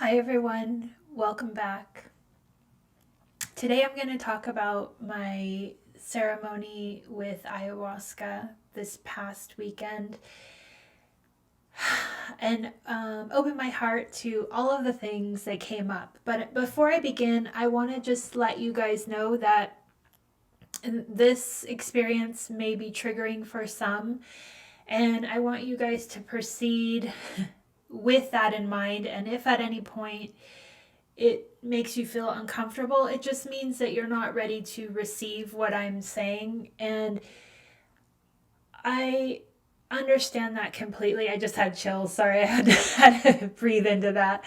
Hi everyone, welcome back. Today I'm going to talk about my ceremony with ayahuasca this past weekend and open my heart to all of the things that came up. But before I begin, I want to just let you guys know that this experience may be triggering for some, and I want you guys to proceed with that in mind. And if at any point it makes you feel uncomfortable, it just means that you're not ready to receive what I'm saying. And I understand that completely. I just had chills. Sorry, had to breathe into that.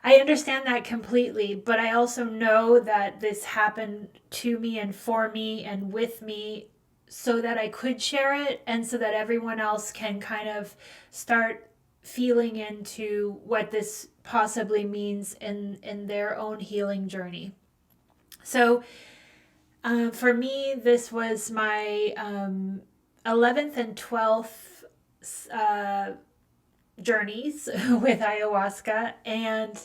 I understand that completely, but I also know that this happened to me and for me and with me so that I could share it and so that everyone else can kind of start feeling into what this possibly means in their own healing journey. So for me, this was my 11th and 12th uh, journeys with ayahuasca. And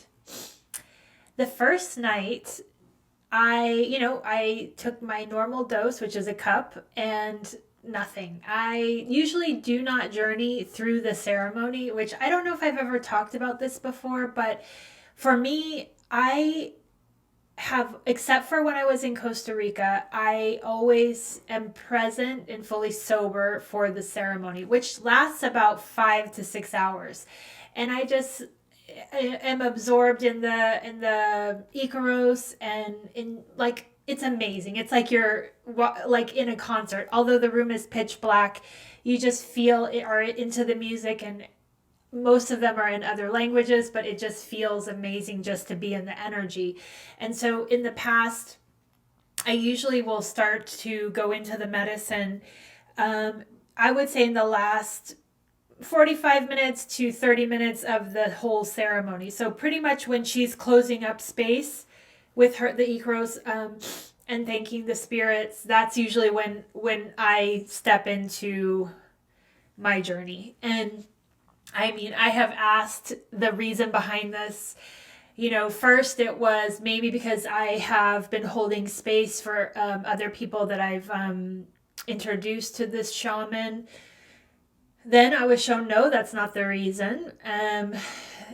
the first night, I took my normal dose, which is a cup, and nothing. I usually do not journey through the ceremony, which I don't know if I've ever talked about this before, but for me, I have, except for when I was in Costa Rica, I always am present and fully sober for the ceremony, which lasts about 5 to 6 hours. And I just am absorbed in the Icaros and in like it's amazing. It's like you're like in a concert. Although the room is pitch black, you just feel it are into the music, and most of them are in other languages, but it just feels amazing just to be in the energy. And so in the past, I usually will start to go into the medicine. I would say in the last 45 minutes to 30 minutes of the whole ceremony. So pretty much when she's closing up space with her the Icaros, and thanking the spirits, that's usually when I step into my journey. And I mean, I have asked the reason behind this. First it was maybe because I have been holding space for other people that I've introduced to this shaman. Then I was shown no, that's not the reason.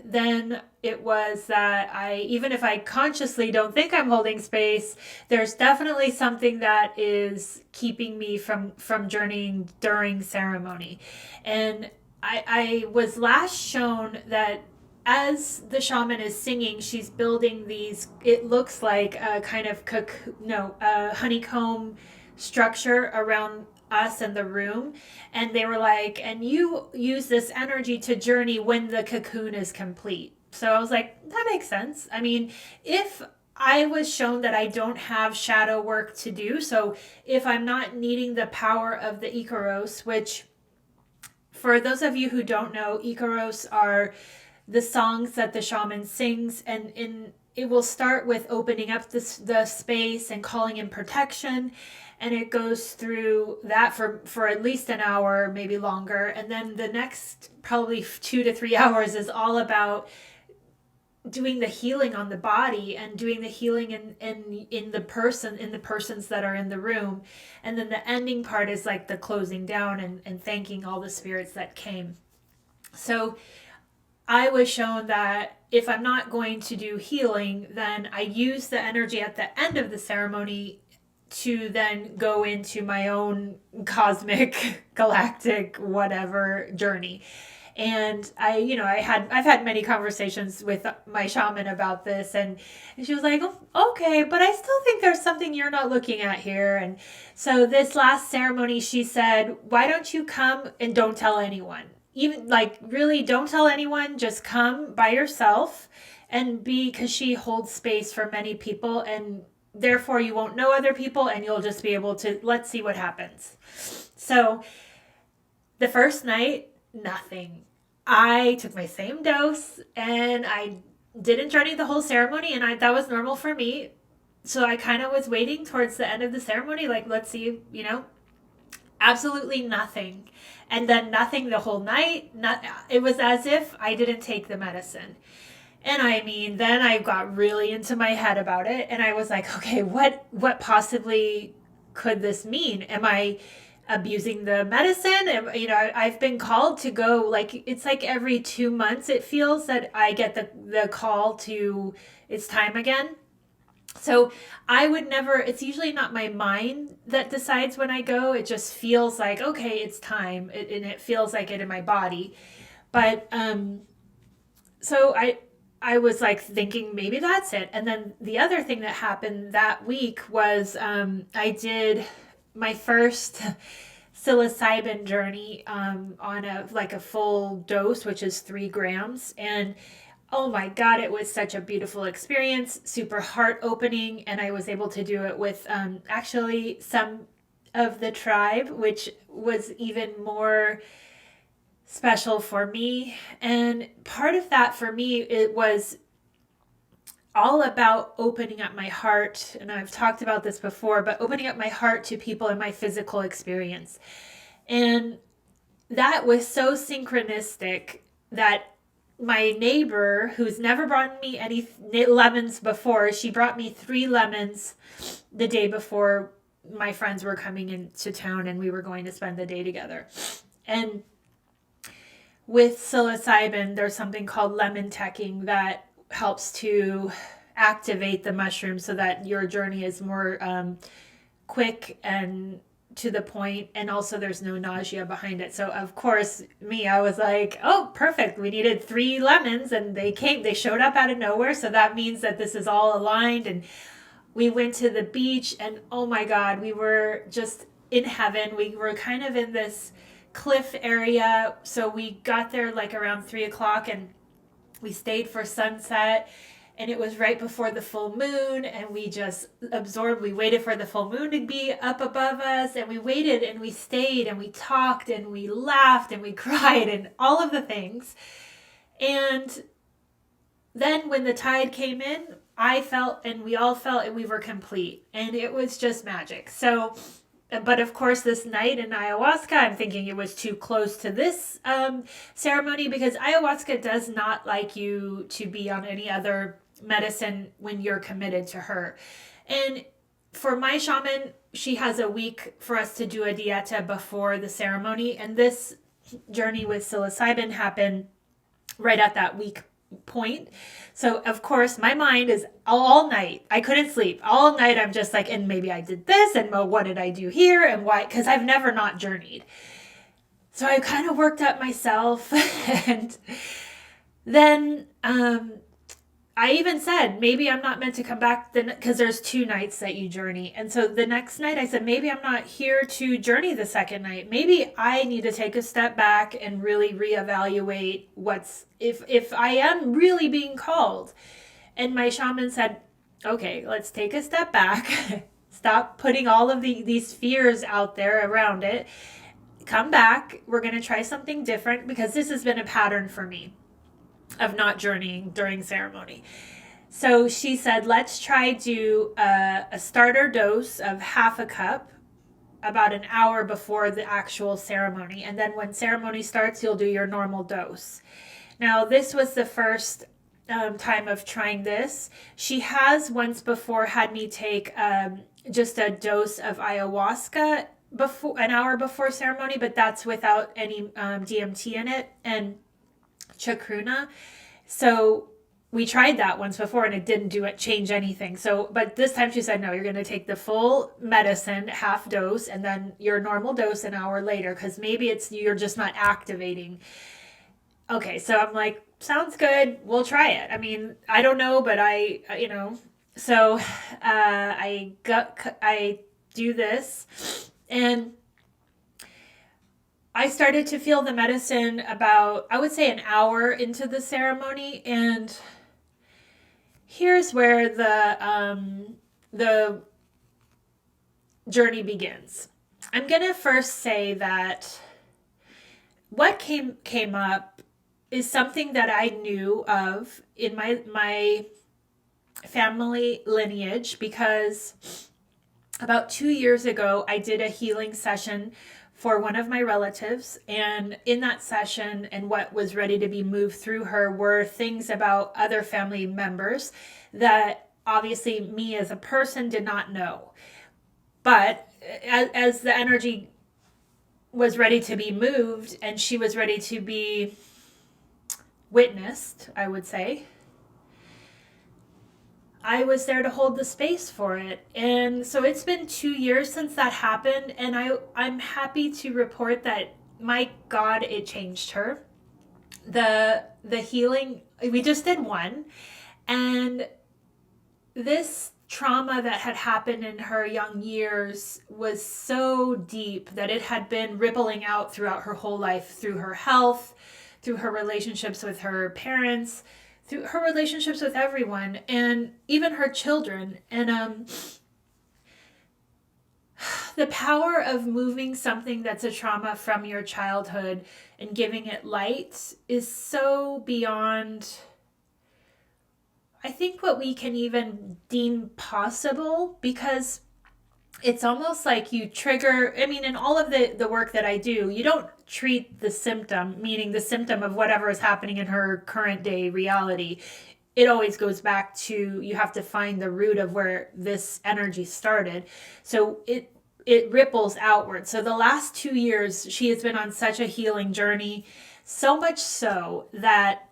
Then it was that even if I consciously don't think I'm holding space, there's definitely something that is keeping me from journeying during ceremony. And I was last shown that as the shaman is singing, she's building these, it looks like a kind of a honeycomb structure around us and the room. And they were like, and you use this energy to journey when the cocoon is complete. So I was like, that makes sense. I mean, if I was shown that I don't have shadow work to do, so if I'm not needing the power of the Icaros, which for those of you who don't know, Icaros are the songs that the shaman sings, and it will start with opening up the space and calling in protection, and it goes through that for at least an hour, maybe longer, and then the next probably 2 to 3 hours is all about doing the healing on the body and doing the healing in the persons that are in the room. And then the ending part is like the closing down and thanking all the spirits that came. So I was shown that if I'm not going to do healing, then I use the energy at the end of the ceremony to then go into my own cosmic, galactic, whatever journey. And I've had many conversations with my shaman about this, and she was like, oh, okay, but I still think there's something you're not looking at here. And so this last ceremony, she said, why don't you come and don't tell anyone? Even like really don't tell anyone, just come by yourself and because she holds space for many people, and therefore you won't know other people, and you'll just be able to, let's see what happens. So the first night, nothing. I took my same dose and I didn't journey the whole ceremony, and that was normal for me. So I kind of was waiting towards the end of the ceremony, like, let's see, absolutely nothing. And then nothing the whole night. It was as if I didn't take the medicine. And I mean, then I got really into my head about it, and I was like, okay, what possibly could this mean? Am I abusing the medicine? I've been called to go, like, it's like every 2 months it feels that I get the call to, it's time again. So I would never, it's usually not my mind that decides when I go. It just feels like, okay, it's time. And it feels like it in my body. But so I was like thinking maybe that's it. And then the other thing that happened that week was I did my first psilocybin journey on a full dose, which is 3 grams. And oh my God, it was such a beautiful experience, super heart opening. And I was able to do it with actually some of the tribe, which was even more special for me. And part of that for me, it was all about opening up my heart. And I've talked about this before, but opening up my heart to people in my physical experience. And that was so synchronistic that my neighbor, who's never brought me any lemons before, she brought me 3 lemons the day before my friends were coming into town and we were going to spend the day together. And with psilocybin, there's something called lemon teching that helps to activate the mushroom so that your journey is more quick and to the point, and also there's no nausea behind it. So of course I was like, oh, perfect, we needed 3 lemons and they showed up out of nowhere, so that means that this is all aligned. And we went to the beach, and oh my God, we were just in heaven. We were kind of in this cliff area, so we got there like around 3 o'clock, and we stayed for sunset, and it was right before the full moon, and we just absorbed. We waited for the full moon to be up above us, and we waited and we stayed and we talked and we laughed and we cried and all of the things. And then when the tide came in, I felt and we all felt, and we were complete, and it was just magic. So but of course, this night in ayahuasca, I'm thinking it was too close to this ceremony, because ayahuasca does not like you to be on any other medicine when you're committed to her. And for my shaman, she has a week for us to do a dieta before the ceremony. And this journey with psilocybin happened right at that week point. So of course my mind is all night. I couldn't sleep all night. I'm just like, and maybe I did this, and well, what did I do here, and why? Because I've never not journeyed. So I kind of worked up myself, and then I even said, maybe I'm not meant to come back, because there's 2 nights that you journey. And so the next night I said, maybe I'm not here to journey the second night. Maybe I need to take a step back and really reevaluate if I am really being called. And my shaman said, okay, let's take a step back. Stop putting all of these fears out there around it. Come back. We're going to try something different, because this has been a pattern for me of not journeying during ceremony. So she said, let's try do a starter dose of half a cup about an hour before the actual ceremony. And then when ceremony starts, you'll do your normal dose. Now, this was the first time of trying this. She has once before had me take just a dose of ayahuasca an hour before ceremony, but that's without any DMT in it and chacruna. So we tried that once before, and it didn't change anything. So, but this time she said, no, you're going to take the full medicine, half dose, and then your normal dose an hour later, because maybe you're just not activating. Okay, so I'm like, sounds good. We'll try it. I mean, I don't know, but so I do this, and I started to feel the medicine about, I would say, an hour into the ceremony. And here's where the journey begins. I'm going to first say that what came up is something that I knew of in my family lineage, because about 2 years ago, I did a healing session for one of my relatives. And in that session, and what was ready to be moved through her were things about other family members that obviously me as a person did not know. But as the energy was ready to be moved and she was ready to be witnessed, I would say, I was there to hold the space for it. And so it's been 2 years since that happened. And I'm happy to report that, my God, it changed her. The healing, we just did one. And this trauma that had happened in her young years was so deep that it had been rippling out throughout her whole life, through her health, through her relationships with her parents, through her relationships with everyone, and even her children. And the power of moving something that's a trauma from your childhood and giving it light is so beyond, I think, what we can even deem possible, because it's almost like you trigger, I mean, in all of the work that I do, you don't treat the symptom, meaning the symptom of whatever is happening in her current day reality. It always goes back to, you have to find the root of where this energy started. So it ripples outward. So the last 2 years, she has been on such a healing journey, so much so that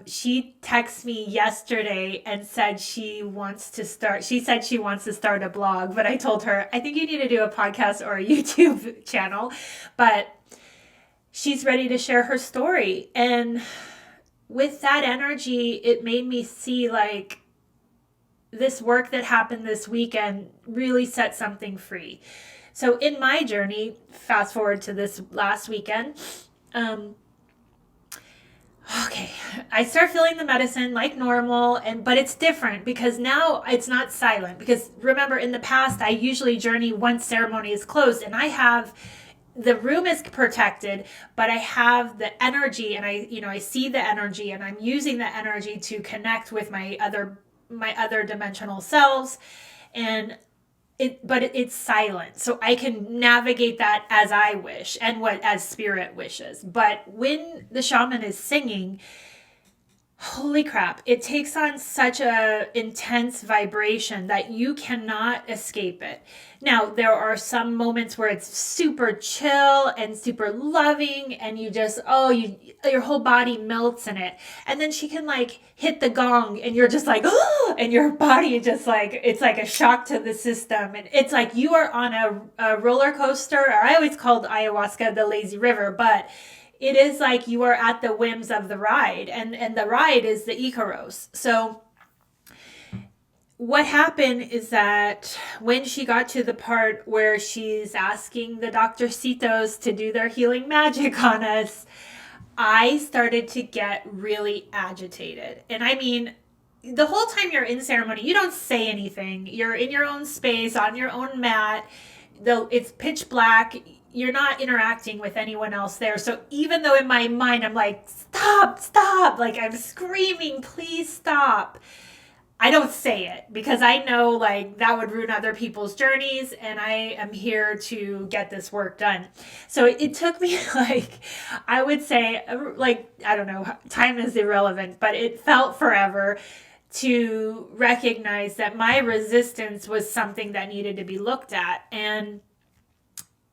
she texted me yesterday and said she said she wants to start a blog, but I told her, I think you need to do a podcast or a YouTube channel. But she's ready to share her story. And with that energy, it made me see, like, this work that happened this weekend really set something free. So in my journey, fast forward to this last weekend, okay, I start feeling the medicine like normal, but it's different because now it's not silent. Because remember, in the past, I usually journey once ceremony is closed, and the room is protected, but I have the energy, and I see the energy, and I'm using the energy to connect with my other dimensional selves, and it's silent, so I can navigate that as I wish and as spirit wishes. But when the shaman is singing, holy crap, it takes on such a intense vibration that you cannot escape it. Now, there are some moments where it's super chill and super loving, and you just, your whole body melts in it. And then she can, like, hit the gong, and you're just like, oh, and your body just, like, it's like a shock to the system. And it's like you are on a roller coaster, or I always called ayahuasca the lazy river, but it is like you are at the whims of the ride, and the ride is the Icaros. So what happened is that when she got to the part where she's asking the Doctorcitos to do their healing magic on us, I started to get really agitated. And I mean, the whole time you're in ceremony, you don't say anything. You're in your own space, on your own mat. Though it's pitch black, you're not interacting with anyone else there. So even though in my mind I'm like, stop, like I'm screaming, please stop, I don't say it because I know, like, that would ruin other people's journeys, and I am here to get this work done. So it took me, like, I would say, like, I don't know, time is irrelevant, but it felt forever to recognize that my resistance was something that needed to be looked at. And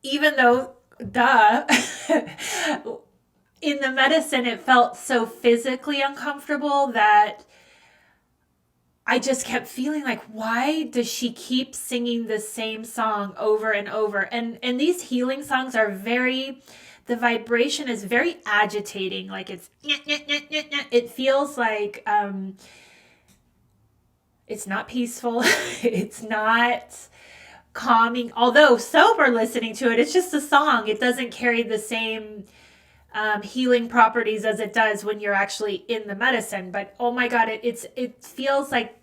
even though, in the medicine, it felt so physically uncomfortable that I just kept feeling like, why does she keep singing the same song over and over? And these healing songs are the vibration is very agitating. Like it feels like it's not peaceful. It's not calming. Although sober listening to it, it's just a song. It doesn't carry the same healing properties as it does when you're actually in the medicine. But oh my God, it feels like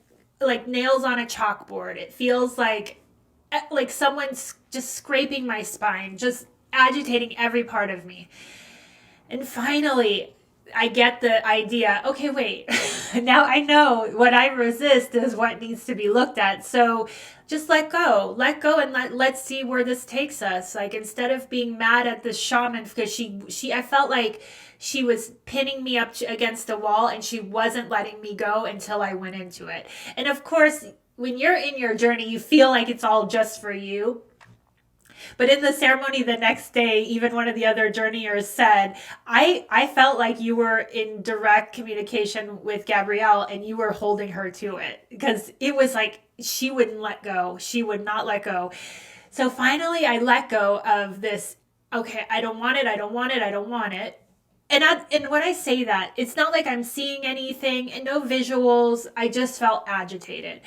nails on a chalkboard. It feels like someone's just scraping my spine, just agitating every part of me. And finally, I get the idea. Okay, wait. Now I know what I resist is what needs to be looked at. So just let go and let's see where this takes us. Like instead of being mad at the shaman because I felt like she was pinning me up against the wall and she wasn't letting me go until I went into it. And of course, when you're in your journey, you feel like it's all just for you. But in the ceremony the next day, even one of the other journeyers said, I felt like you were in direct communication with Gabrielle and you were holding her to it because it was like she wouldn't let go. She would not let go. So finally, I let go of this. Okay, I don't want it. I don't want it. I don't want it. And when I say that, it's not like I'm seeing anything and no visuals. I just felt agitated.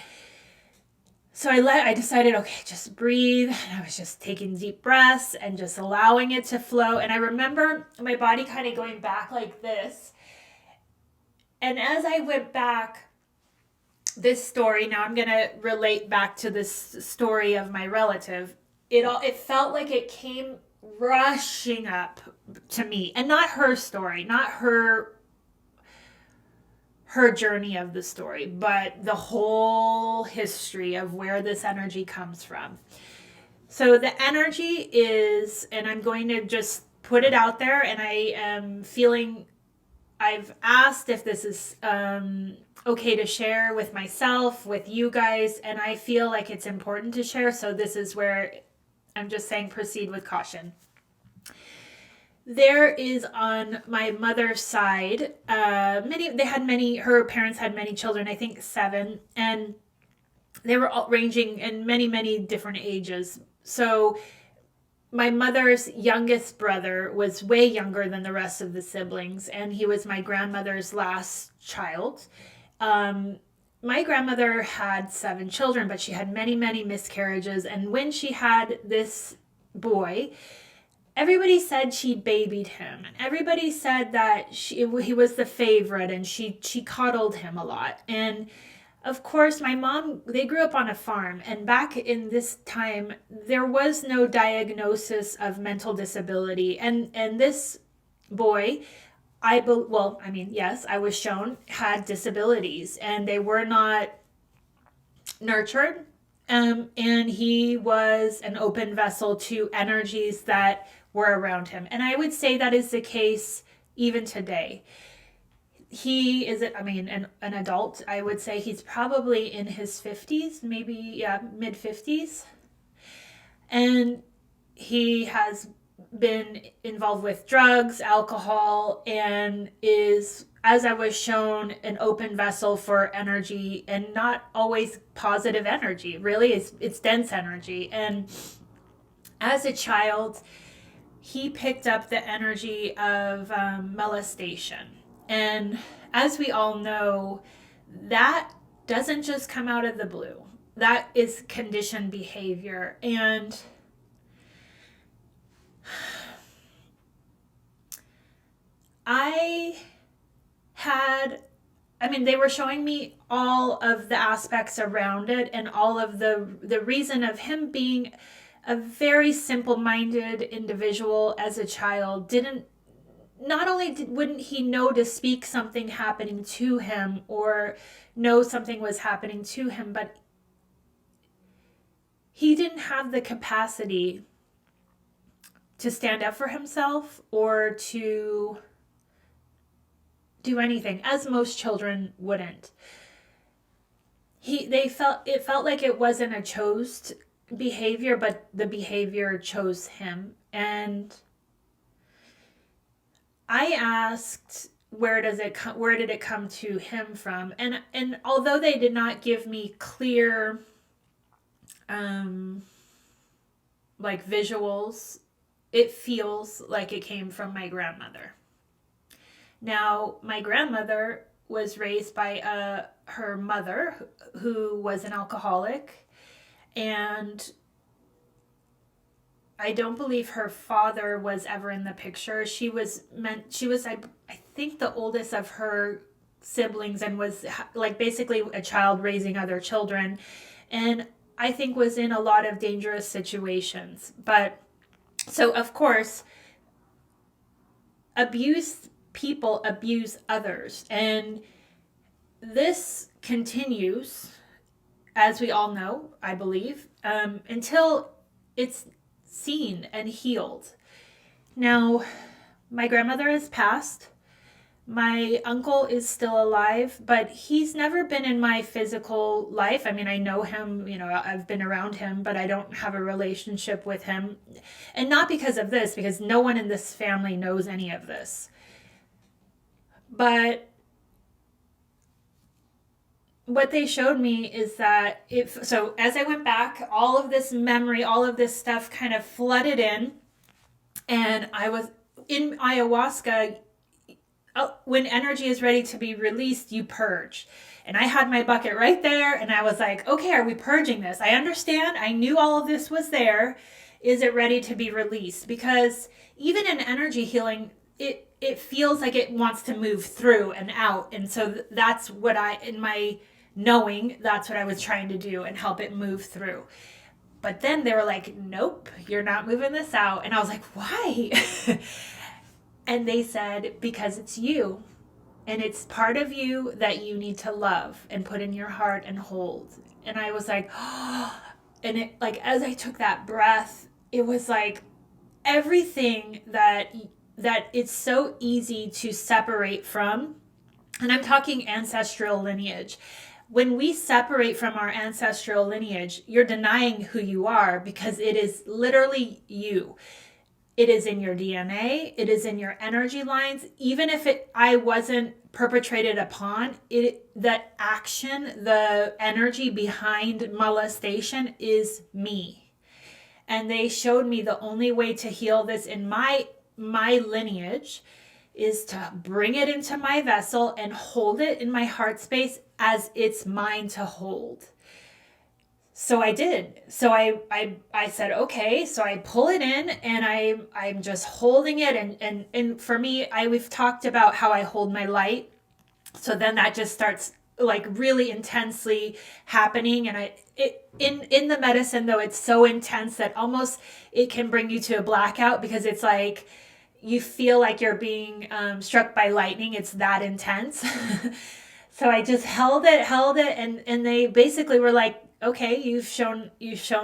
So I decided, okay, just breathe. And I was just taking deep breaths and just allowing it to flow. And I remember my body kind of going back like this. And as I went back, this story, now I'm going to relate back to this story of my relative. It felt like it came rushing up to me, and not her story, not her journey of the story, but the whole history of where this energy comes from. So the energy is, and I'm going to just put it out there, and I am feeling, I've asked if this is okay to share with myself, with you guys, and I feel like it's important to share. So this is where I'm just saying proceed with caution. There is on my mother's side, her parents had many children, I think 7, and they were all ranging in many, many different ages. So my mother's youngest brother was way younger than the rest of the siblings, and he was my grandmother's last child. My grandmother had 7 children, but she had many, many miscarriages, and when she had this boy, everybody said she babied him, and everybody said that he was the favorite, and she coddled him a lot. And of course, my mom, they grew up on a farm, and back in this time, there was no diagnosis of mental disability. And this boy, yes, I was shown, had disabilities, and they were not nurtured. And he was an open vessel to energies that were around him. And I would say that is the case even today. He is, an adult. I would say he's probably in his 50s, maybe, mid 50s. And he has been involved with drugs, alcohol, and is, as I was shown, an open vessel for energy, and not always positive energy. Really, it's dense energy. And as a child, he picked up the energy of molestation. And as we all know, that doesn't just come out of the blue. That is conditioned behavior. And they were showing me all of the aspects around it, and all of the reason of him being a very simple-minded individual as a child. Wouldn't he know to speak something happening to him or know something was happening to him, but he didn't have the capacity to stand up for himself or to do anything, as most children wouldn't. It felt like it wasn't a chose behavior, but the behavior chose him. And I asked, where did it come to him from? And although they did not give me clear visuals, it feels like it came from my grandmother. Now, my grandmother was raised by her mother, who was an alcoholic, and I don't believe her father was ever in the picture. She was, I think, the oldest of her siblings, and was like basically a child raising other children, and I think was in a lot of dangerous situations. But so, of course, abuse people abuse others. And this continues, as we all know, I believe, until it's seen and healed. Now, my grandmother has passed. My uncle is still alive, but he's never been in my physical life. I mean, I know him, I've been around him, but I don't have a relationship with him. And not because of this, because no one in this family knows any of this. But what they showed me is that as I went back, all of this memory, all of this stuff kind of flooded in. And I was in ayahuasca. When energy is ready to be released, you purge. And I had my bucket right there, and I was like, okay, are we purging this? I understand. I knew all of this was there. Is it ready to be released? Because even in energy healing, it feels like it wants to move through and out. And so that's what in my knowing, that's what I was trying to do and help it move through. But then they were like, nope, you're not moving this out. And I was like, why? And they said, because it's you. And it's part of you that you need to love and put in your heart and hold. And I was like, oh. And it, like, as I took that breath, it was like everything that it's so easy to separate from. And I'm talking ancestral lineage. When we separate from our ancestral lineage, you're denying who you are, because it is literally you. It is in your DNA. It is in your energy lines. Even if I wasn't perpetrated upon it, that action, the energy behind molestation is me. And they showed me the only way to heal this in my lineage is to bring it into my vessel and hold it in my heart space as it's mine to hold. So I did. So I said, okay, so I pull it in and I'm just holding it. And for me, we've talked about how I hold my light. So then that just starts like really intensely happening. And in the medicine though, it's so intense that almost it can bring you to a blackout, because it's like, you feel like you're being struck by lightning. It's that intense. So I just held it. And they basically were like, okay, you've shown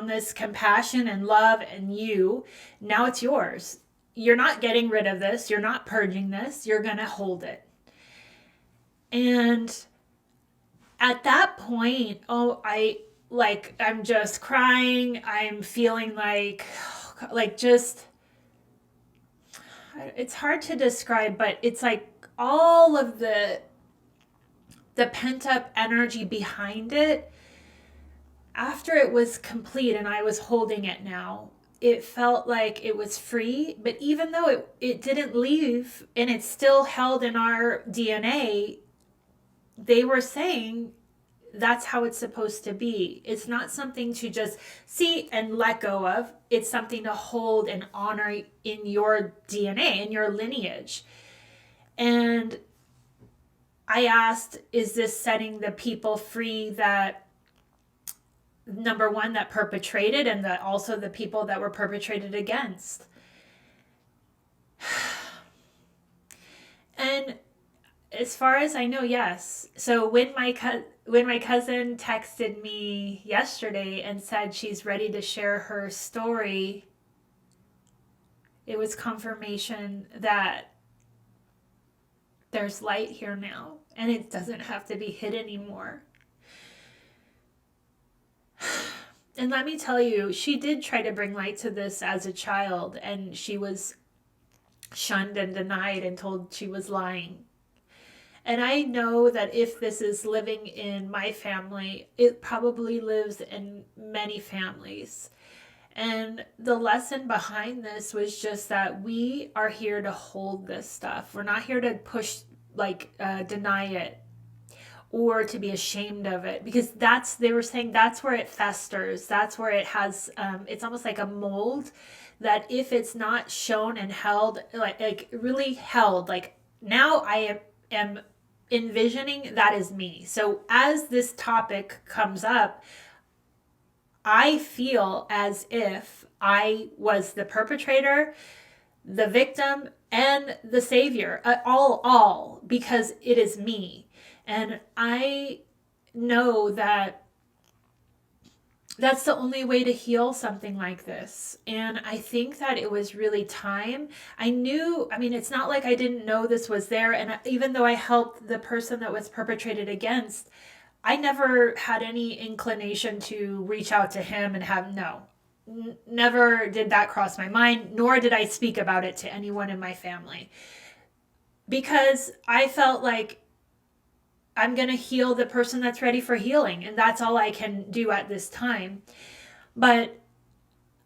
this compassion and love, and now it's yours. You're not getting rid of this. You're not purging this. You're going to hold it. And at that point, I'm just crying. I'm feeling like just, it's hard to describe, but it's like all of the pent up energy behind it. After it was complete and I was holding it now, it felt like it was free. But even though it didn't leave and it's still held in our DNA, they were saying that's how it's supposed to be. It's not something to just see and let go of. It's something to hold and honor in your DNA, in your lineage. And I asked, is this setting the people free that, number one, that perpetrated, and that also the people that were perpetrated against? And as far as I know, yes. So when my cousin texted me yesterday and said she's ready to share her story, it was confirmation that there's light here now, and it doesn't have to be hid anymore. And let me tell you, she did try to bring light to this as a child, and she was shunned and denied and told she was lying. And I know that if this is living in my family, it probably lives in many families. And the lesson behind this was just that we are here to hold this stuff. We're not here to push, deny it or to be ashamed of it, because they were saying that's where it festers. That's where it has, it's almost like a mold that if it's not shown and held, like really held, like now I am envisioning that is me. So as this topic comes up, I feel as if I was the perpetrator, the victim, and the Savior, all, because it is me. And I know that that's the only way to heal something like this. And I think that it was really time. I knew, I mean, it's not like I didn't know this was there. And even though I helped the person that was perpetrated against, I never had any inclination to reach out to him and have, no, never did that cross my mind, nor did I speak about it to anyone in my family. Because I felt like I'm going to heal the person that's ready for healing. And that's all I can do at this time. But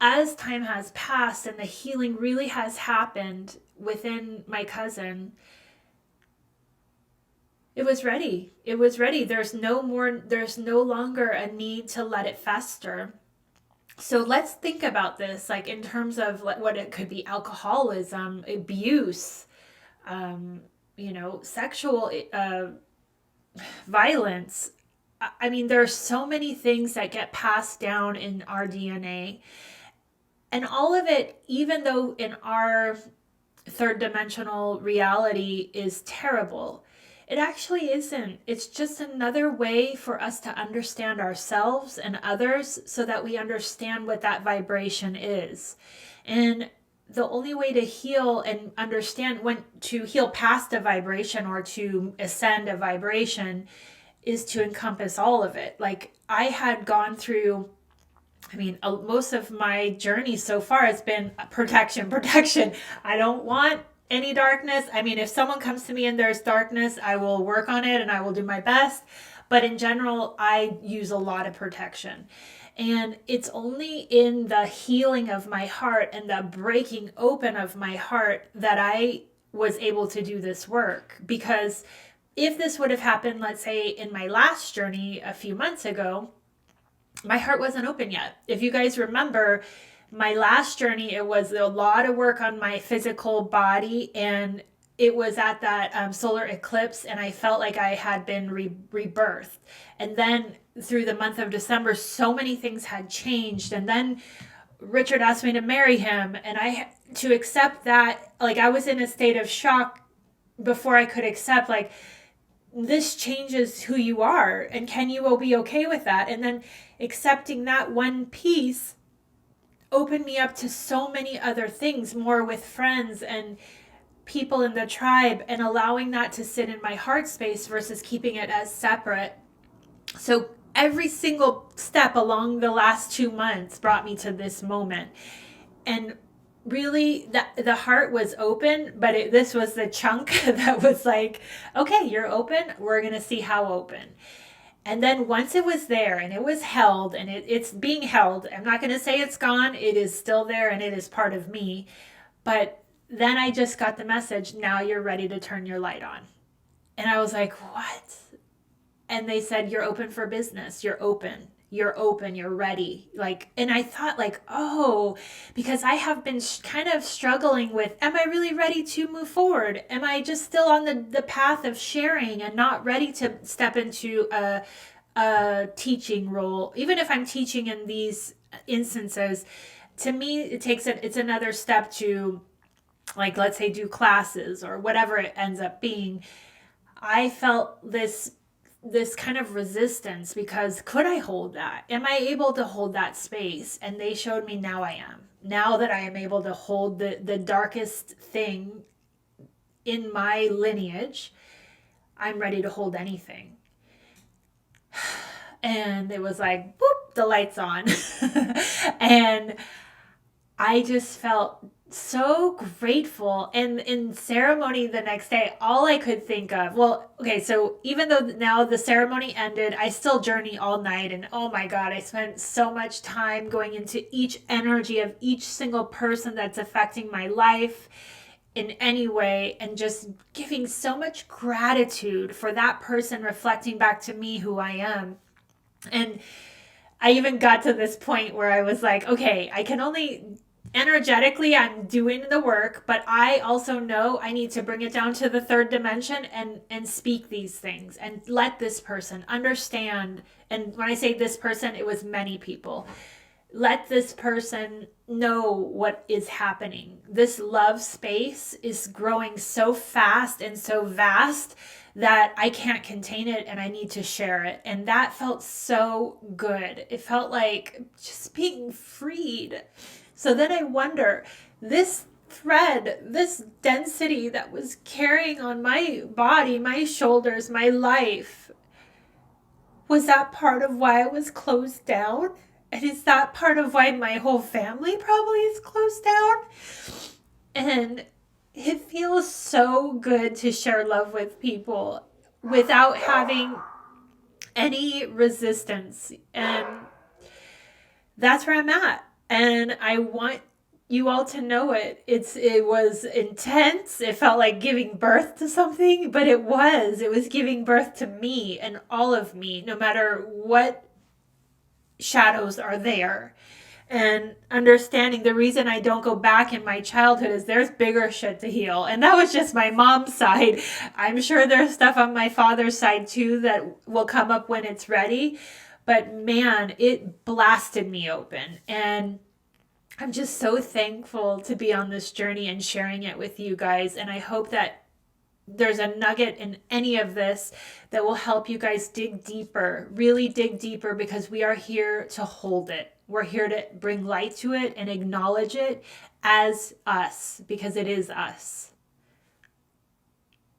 as time has passed and the healing really has happened within my cousin, it was ready. It was ready. There's no longer a need to let it fester. So let's think about this, like in terms of what it could be: alcoholism, abuse, sexual violence. I mean, there's so many things that get passed down in our DNA. And all of it, even though in our third dimensional reality is terrible, it actually isn't. It's just another way for us to understand ourselves and others so that we understand what that vibration is. And the only way to heal and understand to heal past a vibration or to ascend a vibration is to encompass all of it. Like I had gone through, most of my journey so far has been protection. I don't want any darkness. If someone comes to me and there's darkness, I will work on it and I will do my best. But in general, I use a lot of protection. And it's only in the healing of my heart and the breaking open of my heart that I was able to do this work. Because if this would have happened, let's say in my last journey a few months ago, my heart wasn't open yet. If you guys remember, my last journey, it was a lot of work on my physical body, and it was at that solar eclipse, and I felt like I had been rebirthed. And then through the month of December, so many things had changed. And then Richard asked me to marry him, and to accept that, like I was in a state of shock before I could accept, like, this changes who you are, and can you be okay with that? And then accepting that one piece opened me up to so many other things, more with friends and people in the tribe, and allowing that to sit in my heart space versus keeping it as separate. So every single step along the last 2 months brought me to this moment. And really, the heart was open, but this was the chunk that was like, okay, you're open. We're going to see how open. And then once it was there and it was held, and it's being held, I'm not going to say it's gone. It is still there and it is part of me. But then I just got the message, now you're ready to turn your light on. And I was like, what? And they said, you're open for business. You're open. You're ready. And I thought oh, because I have been kind of struggling with, am I really ready to move forward? Am I just still on the path of sharing and not ready to step into a teaching role? Even if I'm teaching in these instances, to me, it's another step to, like, let's say do classes or whatever it ends up being. I felt this kind of resistance because could I hold that? Am I able to hold that space? And they showed me now I am. Now that I am able to hold the darkest thing in my lineage, I'm ready to hold anything. And it was like, boop, the light's on. And I just felt so grateful. And in ceremony the next day, all I could think of, so even though now the ceremony ended, I still journey all night. And oh my God, I spent so much time going into each energy of each single person that's affecting my life in any way, and just giving so much gratitude for that person reflecting back to me who I am. And I even got to this point where I was like, okay, I can only energetically, I'm doing the work, but I also know I need to bring it down to the third dimension and speak these things and let this person understand. And when I say this person, it was many people. let this person know what is happening. This love space is growing so fast and so vast that I can't contain it and I need to share it. And that felt so good. It felt like just being freed. So then I wonder, this thread, this density that was carrying on my body, my shoulders, my life, was that part of why I was closed down? And is that part of why my whole family probably is closed down? And it feels so good to share love with people without having any resistance. And that's where I'm at. And I want you all to know it. It was intense. It felt like giving birth to something, but it was giving birth to me and all of me, no matter what shadows are there. And understanding the reason I don't go back in my childhood is there's bigger shit to heal. And that was just my mom's side. I'm sure there's stuff on my father's side too that will come up when it's ready. But man, it blasted me open. And I'm just so thankful to be on this journey and sharing it with you guys. And I hope that there's a nugget in any of this that will help you guys dig deeper, really dig deeper, because we are here to hold it. We're here to bring light to it and acknowledge it as us, because it is us.